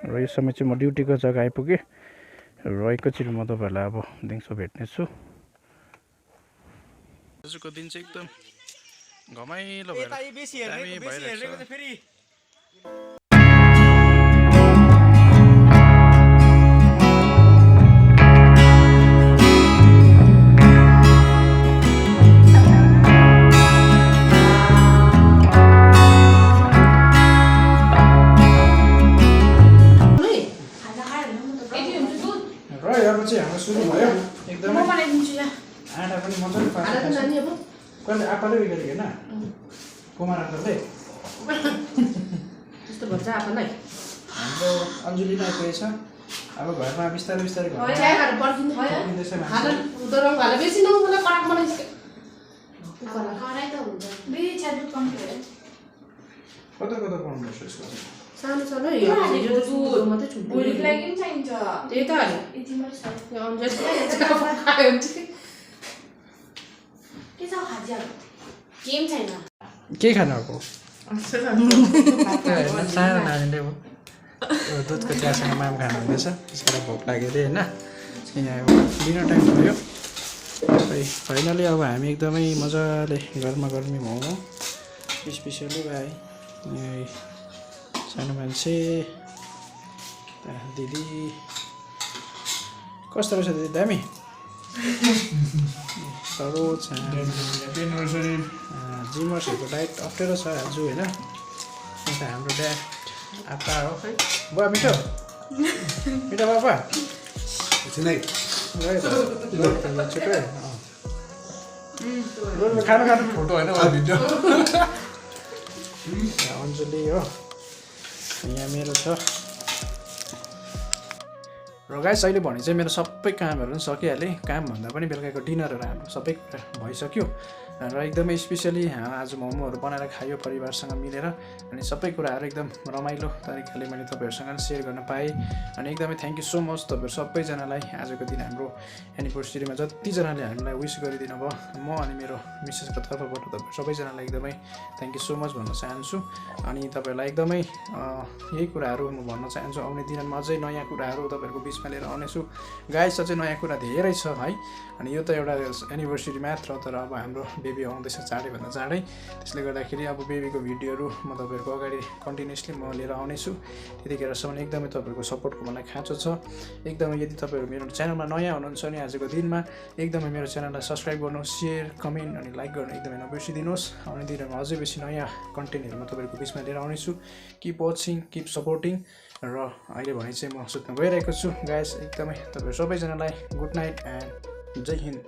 र यो समय चाहिँ म ड्युटीको जग्गा आइपुगेँ र एकैचोटि म तपाईँहरूलाई अब दिउँसो भेट्नेछु। आजको दिन चाहिँ एकदम घमाइलो भएर दामी भइरहेको छ। अब चाहिँ हाम्रो सुरु भयो एकदमै आँटा पनि मजाले कहिले आप्पाले उयो गरेको होइन कुमार आप्पाले त्यस्तो भन्छ आफूलाई। हाम्रो अञ्जुली नै आइपुगेछ। अब घरमा बिस्तारै बिस्तारै कता कता पाउनुपर्छ यसको सानो सानो त्यही त के खानु अब सानो नानीले दुधको चियासँग माम खानु हुँदैछ त्यसबाट भोक लाग्यो अरे होइन। यहाँ अब डिनर टाइम भयो। फाइनली अब हामी एकदमै मजाले गरमा गर्मी मोमो स्पेसली भाइ सानो मान्छे दिदी कस्तो रहेछ दिदी दामी सरोज जिमर्सहरूको डाइट अप्ठ्यारो छ आज होइन। अन्त हाम्रो ड्याड आप्पा हो बुवा मिठो मिठो बाबा खानु खानु फोटो होइन भिडियो अञ्जली हो यहाँ मेरो छ। र गाइस अहिले भने चाहिँ मेरो सबै कामहरू पनि सकिहालेँ। काम भन्दा पनि बेलुकाको डिनरहरू हाम्रो सबै भइसक्यो र एकदमै स्पेसली आज मोमोहरू बनाएर खायो परिवारसँग मिलेर अनि सबै कुराहरू एकदम रमाइलो तरिकाले मैले तपाईँहरूसँग सेयर गर्न पाएँ। अनि एकदमै थ्याङ्क यू सो मच तपाईँहरू सबैजनालाई आजको दिन हाम्रो एनिभर्सरीमा जतिजनाले हामीलाई विस गरिदिनु भयो म अनि मेरो मिसेसको तर्फबाट तपाईँहरू सबैजनालाई एकदमै थ्याङ्क यू सो मच भन्न चाहन्छु। अनि तपाईँहरूलाई एकदमै यही कुराहरू म भन्न चाहन्छु आउने दिनमा अझै नयाँ कुराहरू तपाईँहरूको बिचमा लिएर आउनेछु। गाइस अझै नयाँ कुरा धेरै छ है। अनि यो त एउटा एनिभर्सरी मात्र तर अब हाम्रो बेबी आउँदैछ चाँडैभन्दा चाँडै त्यसले गर्दाखेरि अब बेबीको भिडियोहरू म तपाईँहरूको अगाडि कन्टिन्युसली म लिएर आउनेछु। त्यतिखेरसम्म एकदमै तपाईँहरूको सपोर्टको मलाई खाँचो छ। एकदमै यदि तपाईँहरू मेरो च्यानलमा नयाँ हुनुहुन्छ भने आजको दिनमा एकदमै मेरो च्यानललाई सब्सक्राइब गर्नुहोस्, सेयर कमेन्ट अनि लाइक गर्नु एकदमै नबिर्सिदिनुहोस्। आउने दिनमा अझै बेसी नयाँ कन्टेन्टहरू म तपाईँहरूको बिचमा लिएर आउनेछु। किप वाचिङ किप सपोर्टिङ र अहिले भने चाहिँ म सुत्न गइरहेको छु। गाइस एकदमै तपाईँहरू सबैजनालाई गुड नाइट एन्ड जय हिन्द।